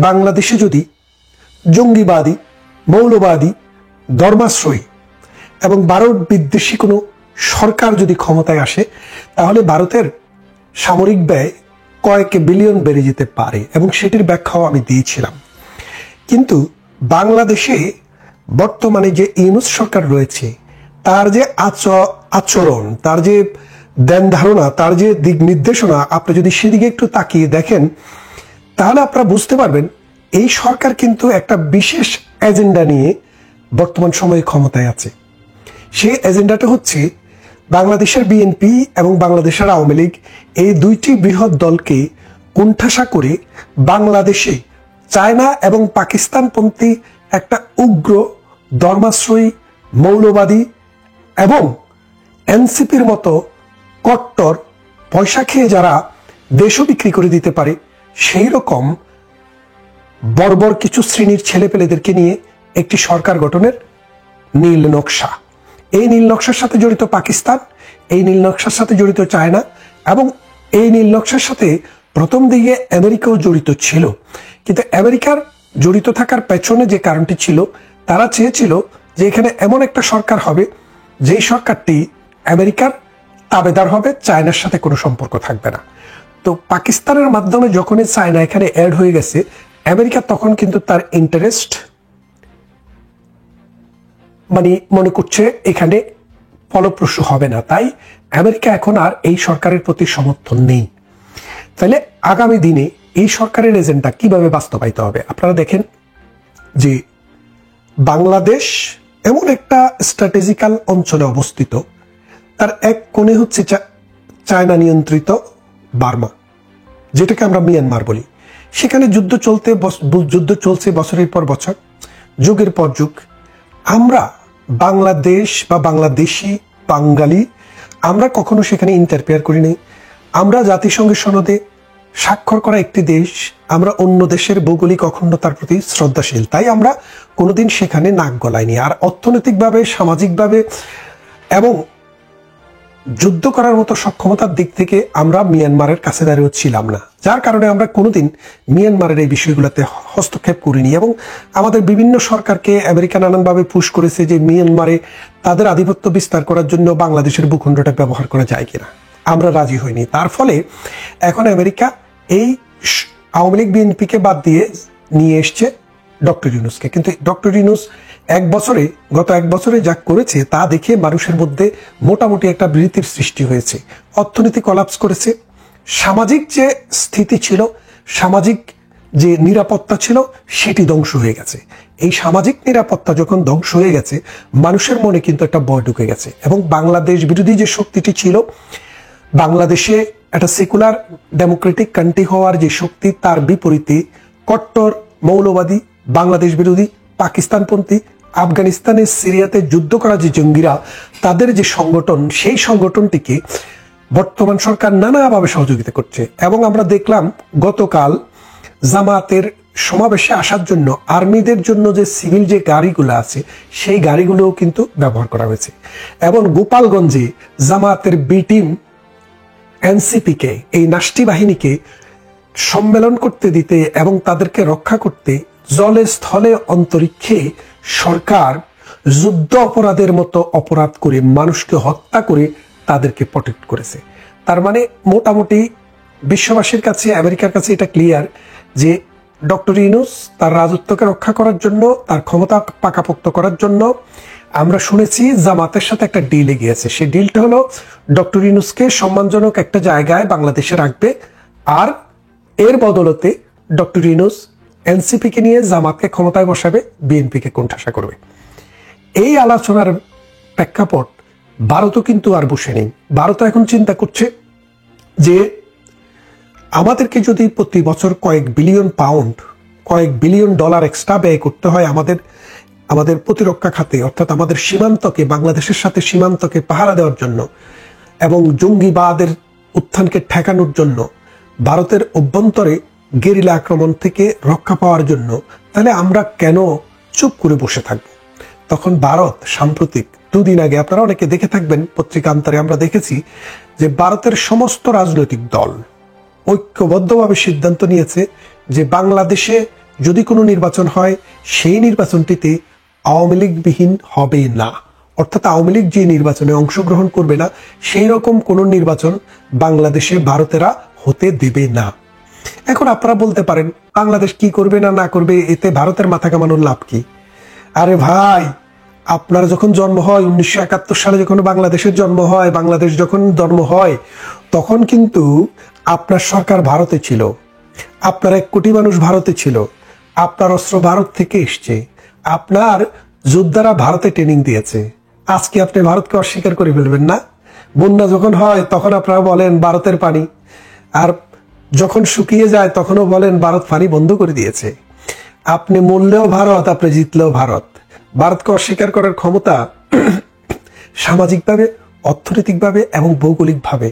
বাংলাদেশে যদি জঙ্গিবাদী, মৌলবাদী, ধর্মাশ্রয়ী এবং ভারত বিদ্বেষী কোনো সরকার যদি ক্ষমতায় আসে, তাহলে ভারতের সামরিক ব্যয় কয়েক বিলিয়ন বেড়ে যেতে পারে, এবং সেটির ব্যাখ্যাও আমি দিয়েছিলাম। কিন্তু বাংলাদেশে বর্তমানে যে ইউনূস সরকার রয়েছে, তার যে আচরণ, তার যে ধ্যান ধারণা, তার যে দিক নির্দেশনা, আপনি যদি সেদিকে একটু তাকিয়ে দেখেন, তাহলে আপনারা বুঝতে পারবেন এই সরকার কিন্তু একটা বিশেষ এজেন্ডা নিয়ে বর্তমান সময়ে ক্ষমতায় আছে। সেই এজেন্ডাটা হচ্ছে বাংলাদেশের বিএনপি এবং বাংলাদেশের আওয়ামী লীগ, এই দুইটি বৃহৎ দলকে কোণঠাসা করে বাংলাদেশে চায়না এবং পাকিস্তানপন্থী একটা উগ্র, ধর্মাশ্রয়ী, মৌলবাদী এবং এনসিপির মতো কট্টর, পয়সা খেয়ে যারা দেশও বিক্রি করে দিতে পারে, সেই রকম বর্বর কিছু শ্রেণীর ছেলেপেলেদেরকে নিয়ে একটি সরকার গঠনের নীল নকশা। এই নীল নকশার সাথে জড়িত পাকিস্তান, এই নীল নকশার সাথে জড়িত চায়না, এবং এই নীল নকশার সাথে প্রথম দিকে আমেরিকাও জড়িত ছিল। কিন্তু আমেরিকার জড়িত থাকার পেছনে যে কারণটি ছিল, তারা চেয়েছিল যে এখানে এমন একটা সরকার হবে যেই সরকারটি আমেরিকার তাবেদার হবে, চায়নার সাথে কোনো সম্পর্ক থাকবে না। তো পাকিস্তানের মাধ্যমে যখনই চায়না এখানে অ্যাড হয়ে গেছে, আমেরিকা তখন কিন্তু তার ইন্টারেস্ট মনে করছে এখানে ফলপ্রসূ হবে না, তাই আমেরিকা এখন আর এই সরকারের প্রতি সমর্থন নেই। তাহলে আগামী দিনে এই সরকারের এজেন্ডা কিভাবে বাস্তবায়িত হবে? আপনারা দেখেন যে বাংলাদেশ এমন একটা স্ট্র্যাটেজিক্যাল অঞ্চলে অবস্থিত, তার এক কোণে হচ্ছে চায়না নিয়ন্ত্রিত বার্মা, যেটাকে আমরা মিয়ানমার বলি। সেখানে যুদ্ধ চলছে বছরের পর বছর, যুগের পর যুগ। আমরা বাংলাদেশ বা বাংলাদেশি বাঙালি, আমরা কখনো সেখানে ইন্টারফেয়ার করি নাই। আমরা জাতিসংঘের সনদে স্বাক্ষর করা একটি দেশ, আমরা অন্য দেশের ভৌগোলিক অখণ্ডতার প্রতি শ্রদ্ধাশীল, তাই আমরা কোনোদিন সেখানে নাক গলাইনি। আর অর্থনৈতিকভাবে, সামাজিকভাবে এবং যুদ্ধ করার মতো সক্ষমতার দিক থেকে আমরা মিয়ানমারের কাছে দাঁড়িয়ে ছিলাম না, যার কারণে আমরা কোনোদিন মিয়ানমারের এই বিষয়গুলোতে হস্তক্ষেপ করিনি। এবং আমাদের বিভিন্ন সরকারকে আমেরিকা নানানভাবে পুশ করেছে যে মিয়ানমারে তাদের আধিপত্য বিস্তার করার জন্য বাংলাদেশের ভূখণ্ডটা ব্যবহার করা যায় কিনা, আমরা রাজি হইনি। তার ফলে এখন আমেরিকা এই আওয়ামী লীগ বিএনপিকে বাদ দিয়ে নিয়ে এসছে ডক্টর ইউনূসকে। কিন্তু ডক্টর ইউনূস গত এক বছরে যা করেছে তা দেখে মানুষের মধ্যে মোটামুটি একটা বিরতির সৃষ্টি হয়েছে। অর্থনীতি কলাপস করেছে, সামাজিক যে স্থিতি ছিল, সামাজিক যে নিরাপত্তা ছিল, সেটি ধ্বংস হয়ে গেছে। এই সামাজিক নিরাপত্তা যখন ধ্বংস হয়ে গেছে, মানুষের মনে কিন্তু একটা ভয় ঢুকে গেছে। এবং বাংলাদেশ বিরোধী যে শক্তিটি ছিল, বাংলাদেশে একটা সেকুলার ডেমোক্রেটিক কান্ট্রি হওয়ার যে শক্তি, তার বিপরীতে কট্টর মৌলবাদী, বাংলাদেশ বিরোধী, পাকিস্তানপন্থী, আফগানিস্তানে সিরিয়াতে যুদ্ধ করা যে জঙ্গিরা, তাদের যে সংগঠন, সেই সংগঠনটিকে বর্তমান সরকার নানাভাবে সহযোগিতা করছে। এবং আমরা দেখলাম গতকাল জামাতের সমাবেশে আসার জন্য আর্মিদের জন্য যে সিভিল যে গাড়িগুলো আছে, সেই গাড়িগুলোও কিন্তু ব্যবহার করা হয়েছে। এবং গোপালগঞ্জে জামাতের বি টিম এনসিপিকে, এই নাস্টি বাহিনীকে সম্মেলন করতে দিতে এবং তাদেরকে রক্ষা করতে জলে স্থলে অন্তরিক্ষে সরকার যুদ্ধ অপরাধের মতো অপরাধ করে, মানুষকে হত্যা করে তাদেরকে প্রটেক্ট করেছে। তার মানে মোটামুটি বিশ্ববাসীর কাছে, আমেরিকার কাছে এটা ক্লিয়ার যে ডক্টর ইউনূস তার রাজত্বকে রক্ষা করার জন্য, তার ক্ষমতা পাকাপোক্ত করার জন্য, আমরা শুনেছি জামাতের সাথে একটা ডিলে গিয়েছে। সেই ডিলটা হলো ডক্টর ইউনূসকে সম্মানজনক একটা জায়গায় বাংলাদেশে রাখবে, আর এর বদলতে ডক্টর ইউনূস এনসিপিকে নিয়ে জামাতকে ক্ষমতায় বসাবে, বিএনপিকে কোণঠাসা করবে। এই আলোচনার প্রেক্ষাপট ভারতও কিন্তু আর বসে নেই। ভারত এখন চিন্তা করছে যে আমাদেরকে যদি প্রতি বছর কয়েক বিলিয়ন ডলার এক্সট্রা ব্যয় করতে হয় আমাদের প্রতিরক্ষা খাতে, অর্থাৎ আমাদের সীমান্তকে, বাংলাদেশের সাথে সীমান্তকে পাহারা দেওয়ার জন্য এবং জঙ্গিবাদের উত্থানকে ঠেকানোর জন্য, ভারতের অভ্যন্তরে গেরিলা আক্রমণ থেকে রক্ষা পাওয়ার জন্য, তাহলে আমরা কেন চুপ করে বসে থাকব? তখন ভারত সাম্প্রতিক দুদিন আগে, আপনারা অনেকে দেখে থাকবেন পত্রিকান্তরে, আমরা দেখেছি যে ভারতের সমস্ত রাজনৈতিক দল ঐক্যবদ্ধভাবে সিদ্ধান্ত নিয়েছে যে বাংলাদেশে যদি কোনো নির্বাচন হয় সেই নির্বাচনটিতে আওয়ামী লীগবিহীন হবে না, অর্থাৎ আওয়ামী লীগ যে নির্বাচনে অংশগ্রহণ করবে না সেই রকম কোনো নির্বাচন বাংলাদেশে ভারতেরা হতে দেবে না। এখন আপনারা বলতে পারেন বাংলাদেশ কি করবে না না করবে এতে ভারতের মাথা কামানোর লাভ কি? আরে ভাই, আপনার যখন জন্ম হয় 1971 সালে যখন বাংলাদেশের জন্ম হয়, বাংলাদেশ যখন জন্ম হয় তখন কিন্তু আপনার সরকার ভারতে ছিল, আপনার 1 কোটি মানুষ ভারতে ছিল, আপনার অস্ত্র ভারত থেকে এসছে, আপনার যোদ্ধারা ভারতে ট্রেনিং দিয়েছে। আজকে আপনি ভারতকে অস্বীকার করে ফেলবেন না? বন্যা যখন হয় তখন আপনারা বলেন ভারতের পানি, আর যখন শুকিয়ে যায় তখনও বলেন ভারত পানি বন্ধ করে দিয়েছে। আপনি মরলেও ভারত, আপনি জিতলেও ভারত। ভারতকে অস্বীকার করার ক্ষমতা সামাজিকভাবে, অর্থনৈতিকভাবে এবং ভৌগোলিকভাবে,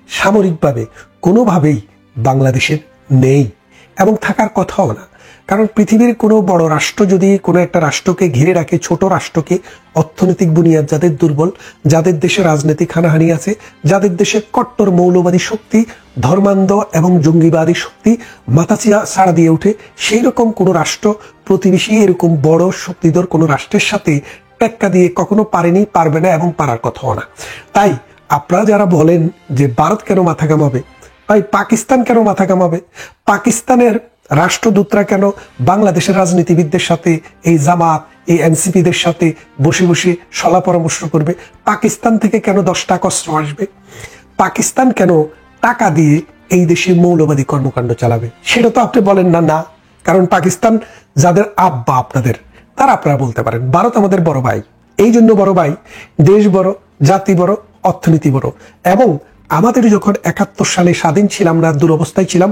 সামরিকভাবে কোনোভাবেই বাংলাদেশের নেই এবং থাকার কথাও না। কারণ পৃথিবীর কোনো বড় রাষ্ট্র যদি কোনো একটা রাষ্ট্রকে ঘিরে রাখে, ছোট রাষ্ট্রকে, অর্থনৈতিক বুনিয়াদ যাদের দুর্বল, যাদের দেশে রাজনৈতিক হানাহানি আছে, যাদের দেশে কট্টর মৌলবাদী শক্তি, ধর্মান্ধ এবং জঙ্গিবাদী শক্তি মাথাচিয়া ছাড়া দিয়ে ওঠে, সেই রকম কোনো রাষ্ট্র প্রতিবেশী এরকম বড় শক্তিধর কোনো রাষ্ট্রের সাথে টেক্কা দিয়ে কখনো পারেনি, পারবে না এবং পারার কথাও না। তাই আপনারা যারা বলেন যে ভারত কেন মাথা কামাবে, ভাই পাকিস্তান কেন মাথা কামাবে? পাকিস্তানের রাষ্ট্রদূতরা কেন বাংলাদেশের রাজনীতিবিদদের সাথে, এই জামাত, এই এনসিপিদের সাথে বসে বসে সলা পরামর্শ করবে? পাকিস্তান থেকে কেন 10 টাকা অস্ত্র আসবে? পাকিস্তান কেন টাকা দিয়ে এই দেশে মৌলবাদী কর্মকাণ্ড চালাবে? সেটা তো আপনি বলেন না। না, কারণ পাকিস্তান যাদের আব্বা আপনাদের, তারা আপনারা বলতে পারেন ভারত আমাদের বড় ভাই। এই জন্য বড় ভাই, দেশ বড়, জাতি বড়, অর্থনীতি বড়। এবং আমাদের যখন 71 সালে স্বাধীন ছিলাম না, দুরবস্থায় ছিলাম,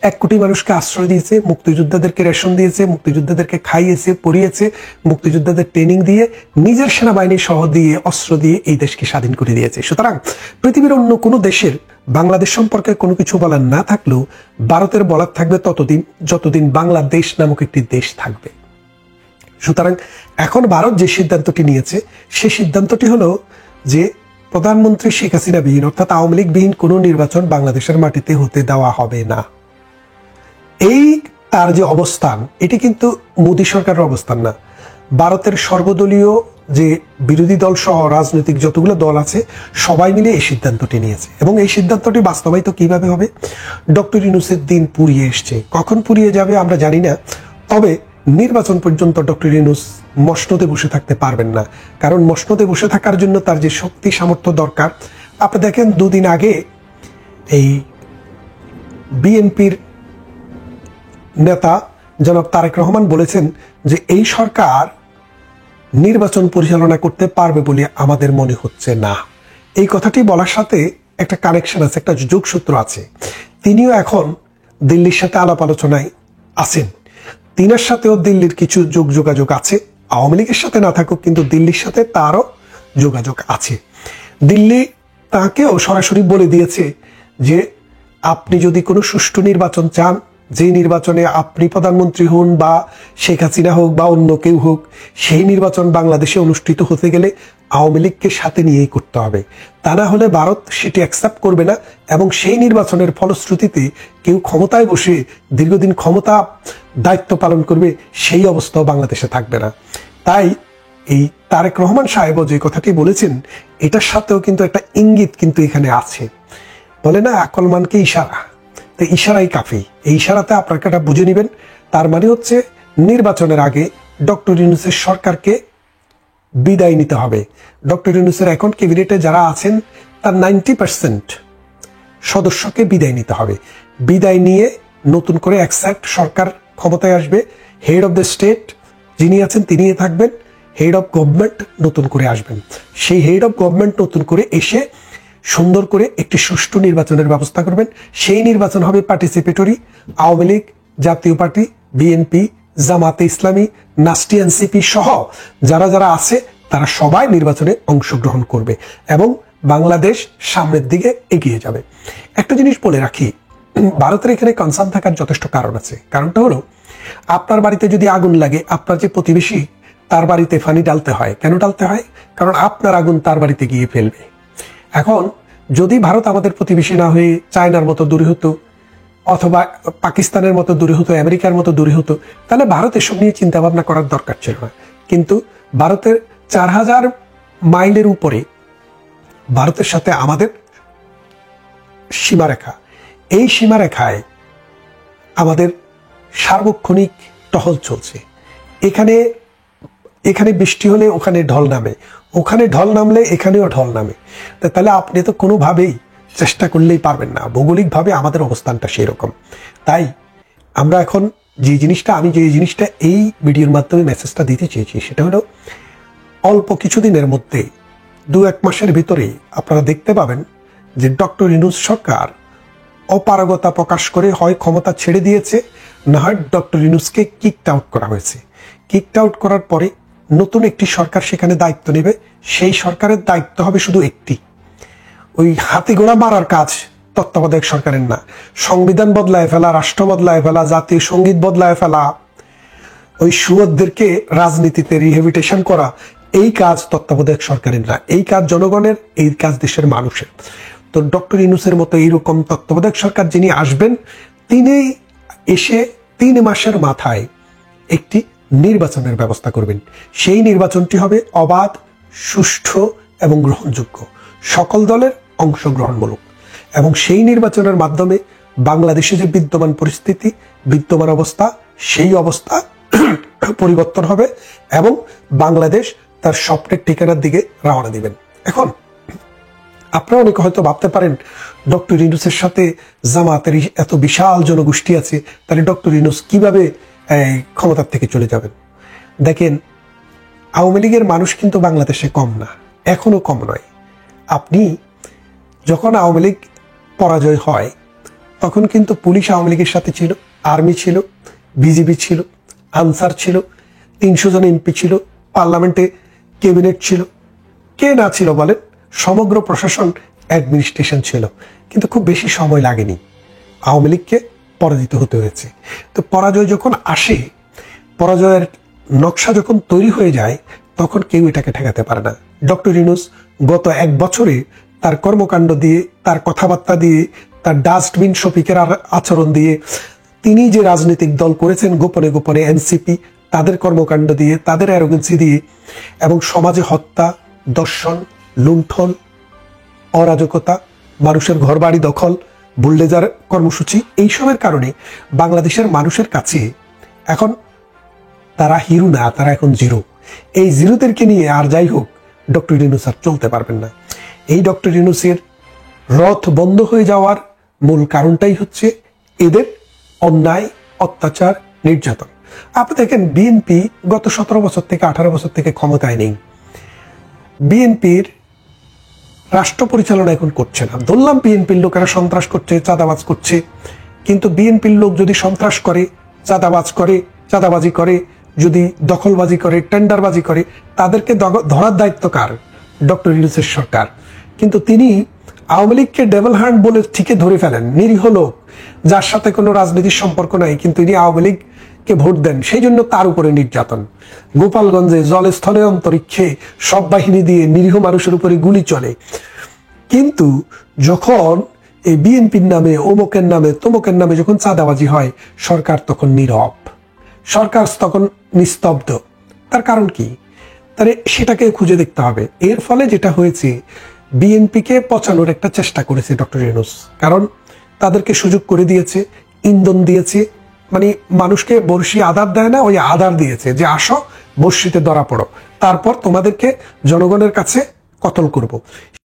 1 কোটি মানুষকে আশ্রয় দিয়েছে, মুক্তিযোদ্ধাদেরকে রেশন দিয়েছে, মুক্তিযোদ্ধাদেরকে খাইয়েছে, পড়িয়েছে, মুক্তিযোদ্ধাদের ট্রেনিং দিয়ে, নিজের সেনাবাহিনী সহ দিয়ে, অস্ত্র দিয়ে এই দেশকে স্বাধীন করে দিয়েছে। সুতরাং পৃথিবীর অন্য কোনো দেশের বাংলাদেশ সম্পর্কে কোনো কিছু বলার না থাকলেও ভারতের বলার থাকবে ততদিন যতদিন বাংলাদেশ নামক একটি দেশ থাকবে। সুতরাং এখন ভারত যে সিদ্ধান্তটি নিয়েছে সেই সিদ্ধান্তটি হলো যে প্রধানমন্ত্রী শেখ হাসিনা বিহীন, অর্থাৎ আওয়ামী লীগ বিহীন কোনো নির্বাচন বাংলাদেশের মাটিতে হতে দেওয়া হবে না। এই তার যে অবস্থান, এটি কিন্তু মোদী সরকারের অবস্থান না, ভারতের সর্বদলীয় যে বিরোধী দল সহ রাজনৈতিক যতগুলো দল আছে সবাই মিলে এই সিদ্ধান্তটি নিয়েছে। এবং এই সিদ্ধান্তটি বাস্তবায়িত কিভাবে হবে? ডক্টর ইউনূসের দিন ফুরিয়ে এসছে, কখন ফুরিয়ে যাবে আমরা জানি না। তবে নির্বাচন পর্যন্ত ডক্টর ইউনূস মসনদে বসে থাকতে পারবেন না, কারণ মসনদে বসে থাকার জন্য তার যে শক্তি সামর্থ্য দরকার। আপনি দেখেন 2 দিন আগে এই বিএনপির নেতা জনাব তারেক রহমান বলেছেন যে এই সরকার নির্বাচন পরিচালনা করতে পারবে বলে আমাদের মনে হচ্ছে না। এই কথাটি বলার সাথে একটা কানেকশন আছে, একটা যোগসূত্র আছে। তিনিও এখন দিল্লির সাথে আলাপ আলোচনায় আছেন, তিনার সাথেও দিল্লির কিছু যোগাযোগ আছে। আওয়ামী লীগের সাথে না থাকুক, কিন্তু দিল্লির সাথে তারও যোগাযোগ আছে। দিল্লি তাকেও সরাসরি বলে দিয়েছে যে আপনি যদি কোনো সুষ্ঠু নির্বাচন চান, যে নির্বাচনে আপনি প্রধানমন্ত্রী হন বা শেখ হাসিনা হোক বা অন্য কেউ হোক, সেই নির্বাচন বাংলাদেশে অনুষ্ঠিত হতে গেলে আওয়ামী লীগকে সাথে নিয়েই করতে হবে। তা না হলে ভারত সেটি অ্যাকসেপ্ট করবে না এবং সেই নির্বাচনের ফলশ্রুতিতে কেউ ক্ষমতায় বসে দীর্ঘদিন ক্ষমতা দায়িত্ব পালন করবে, সেই অবস্থাও বাংলাদেশে থাকবে না। তাই এই তারেক রহমান সাহেবও যে কথাটি বলেছেন এটার সাথেও কিন্তু একটা ইঙ্গিত কিন্তু এখানে আছে। বলে না আকলমানকে ইশারা, তো ইশারাই কাফি। এই ইশারাতে আপনাকে এটা বুঝে নেবেন। তার মানে হচ্ছে নির্বাচনের আগে ডক্টর ইউনূসের সরকারকে বিদায় নিতে হবে। ডক্টর ইউনূসের এখন ক্যাবিনেটে যারা আছেন তার 90% সদস্যকে বিদায় নিতে হবে। বিদায় নিয়ে নতুন করে একসাথ সরকার ক্ষমতায় আসবে। হেড অফ দ্য স্টেট যিনি আছেন তিনিই থাকবেন, হেড অফ গভর্নমেন্ট নতুন করে আসবেন। সেই হেড অফ গভর্নমেন্ট নতুন করে এসে সুন্দর করে একটি সুষ্ঠু নির্বাচনের ব্যবস্থা করবেন। সেই নির্বাচন হবে পার্টিসিপেটরি। আওয়ামী লীগ, জাতীয় পার্টি, বিএনপি, জামাতে ইসলামী, নাস্টি এনসিপি সহ যারা যারা আছে তারা সবাই নির্বাচনে অংশগ্রহণ করবে এবং বাংলাদেশ সামনের দিকে এগিয়ে যাবে। একটা জিনিস বলে রাখি, ভারতের এখানে কনসার্ন থাকার যথেষ্ট কারণ আছে। কারণটা হলো আপনার বাড়িতে যদি আগুন লাগে, আপনার যে প্রতিবেশী তার বাড়িতে পানি ডালতে হয়। কেন ডালতে হয়? কারণ আপনার আগুন তার বাড়িতে গিয়ে ফেলবে। এখন যদি ভারত আমাদের প্রতিবেশী না হয়ে চায়নার মতো দূরে হতো, অথবা পাকিস্তানের মতো দূরে হতো, আমেরিকার মতো দূরে হতো, তাহলে ভারত এসব নিয়ে চিন্তা ভাবনা করার দরকার ছিল না। কিন্তু ভারতের 4000 মাইলের উপরে ভারতের সাথে আমাদের সীমারেখা, এই সীমারেখায় আমাদের সার্বক্ষণিক টহল চলছে। এখানে এখানে বৃষ্টি হলে ওখানে ঢল নামে, ওখানে ঢল নামলে এখানেও ঢল নামে। তাহলে আপনি তো কোনোভাবেই চেষ্টা করলেই পারবেন না, ভৌগোলিকভাবে আমাদের অবস্থানটা সেই রকম। তাই আমরা এখন আমি যে জিনিসটা এই ভিডিওর মাধ্যমে মেসেজটা দিতে চেয়েছি সেটা হলো, অল্প কিছুদিনের মধ্যে 2-1 মাসের ভিতরেই আপনারা দেখতে পাবেন যে ডক্টর ইউনূস সরকার অপারগতা প্রকাশ করে হয় ক্ষমতা ছেড়ে দিয়েছে, না হয় ডক্টর ইউনূসকে কিকড আউট করা হয়েছে। কিকড আউট করার পরে নতুন একটি সরকার সেখানে দায়িত্ব নেবে। সেই সরকারের দায়িত্ব হবে শুধু একটি, ওই হাতি ঘোড়া মারার কাজ তত্ত্বাবধায়ক সরকারের না। সংবিধান বদলায় ফেলা, রাষ্ট্র বদলায় ফেলা, জাতীয় সঙ্গীত বদলায় ফেলা, ওই সুয়দদেরকে রাজনীতিতে রিহেবিটেশন করা, এই কাজ তত্ত্বাবধায়ক সরকারের না, এই কাজ জনগণের, এই কাজ দেশের মানুষের। তো ডক্টর ইউনূসের মতো এইরকম তত্ত্বাবধায়ক সরকার যিনি আসবেন, তিনি এসে 3 মাসের মাথায় একটি নির্বাচনের ব্যবস্থা করবেন। সেই নির্বাচনটি হবে অবাধ, সুষ্ঠু এবং গ্রহণযোগ্য, সকল দলের অংশগ্রহণমূলক। এবং সেই নির্বাচনের মাধ্যমে বাংলাদেশে যে বিদ্যমান পরিস্থিতি, বিদ্যমান অবস্থা, সেই অবস্থা পরিবর্তন হবে এবং বাংলাদেশ তার স্বপ্নের ঠিকানার দিকে রওনা দিবেন। এখন আপনারা অনেকে হয়তো ভাবতে পারেন, ডক্টর ইউনূসের সাথে জামাতের এত বিশাল জনগোষ্ঠী আছে, তাহলে ডক্টর ইউনূস কিভাবে ক্ষমতার থেকে চলে যাবেন? দেখেন, আওয়ামী লীগের মানুষ কিন্তু বাংলাদেশে কম না, এখনো কম নয়। আপনি যখন আওয়ামী লীগ পরাজয় হয় তখন কিন্তু পুলিশ আওয়ামী লীগের সাথে ছিল, আর্মি ছিল, বিজিবি ছিল, আনসার ছিল, 300 জন এমপি ছিল, পার্লামেন্টে ক্যাবিনেট ছিল, কে না ছিল বলেন? সমগ্র প্রশাসন, অ্যাডমিনিস্ট্রেশন ছিল। কিন্তু খুব বেশি সময় লাগেনি, আওয়ামী লীগকে পরাজিত হতে হয়েছে। তো পরাজয় যখন আসে, পরাজয়ের নকশা যখন তৈরি হয়ে যায়, তখন কেউ এটাকে ঠেকাতে পারে না। ডক্টর ইউনূস গত 1 বছরে তার কর্মকাণ্ড দিয়ে, তার কথাবার্তা দিয়ে, তার ডাস্টবিন শফিকের আচরণ দিয়ে, তিনি যে রাজনৈতিক দল করেছেন গোপনে গোপনে, এনসিপি, তাদের কর্মকাণ্ড দিয়ে, তাদের অ্যারোগেন্সি দিয়ে, এবং সমাজে হত্যা, দর্শন, লুণ্ঠন, অরাজকতা, মানুষের ঘরবাড়ি দখল, বুলডেজার কর্মসূচি, এইসবের কারণে বাংলাদেশের মানুষের কাছে এখন তারা হিরো না, তারা এখন জিরো। এই জিরোদেরকে নিয়ে আর যাই হোক ডক্টর ইউনূস আর চলতে পারবেন না। এই ডক্টর ইউনূসের রথ বন্ধ হয়ে যাওয়ার মূল কারণটাই হচ্ছে এদের অন্যায়, অত্যাচার, নির্যাতন। আপনি দেখেন, বিএনপি গত 17 বছর থেকে 18 বছর থেকে ক্ষমতায় নেই। বিএনপির রাষ্ট্র পরিচালনা এখন করছে না। ধরলাম বিএনপির লোকেরা সন্ত্রাস করছে, চাঁদাবাজ করছে, কিন্তু বিএনপির লোক যদি সন্ত্রাস করে, চাঁদাবাজি করে, যদি দখলবাজি করে, টেন্ডারবাজি করে, তাদেরকে ধরার দায়িত্ব কার? ডক্টর ইউনূসের সরকার। কিন্তু তিনি আওয়ামী লীগকে ডেভিল হ্যান্ড বলে ঠিকই ধরে ফেলেন, নিরীহ লোক যার সাথে কোনো রাজনীতির সম্পর্ক নাই, কিন্তু তিনি আওয়ামী লীগকে ভোট দেন, সেই জন্য তার উপরে নির্যাতন। গোপালগঞ্জে জলে, স্থলে, অন্তরিক্ষে সব বাহিনী দিয়ে নিরীহ মানুষের উপরে গুলি চলে। কিন্তু যখন এই বিএনপির নামে, অমুকের নামে, তমুকের নামে যখন চাঁদাবাজি হয়, সরকার তখন নীরব, সরকার তখন নিস্তব্ধ। তার কারণ কি? তাহলে সেটাকে খুঁজে দেখতে হবে। এর ফলে যেটা হয়েছে, বিএনপিকে পচানোর একটা চেষ্টা করেছে ডক্টর ইউনূস, কারণ তাদেরকে সুযোগ করে দিয়েছে, ইন্ধন দিয়েছে, মানে মানুষকে বর্ষি আধার দেয় না, ওই আধার দিয়েছে যে আসো বর্ষিতে ধরা পড়ো, তারপর তোমাদেরকে জনগণের কাছে কতল করব।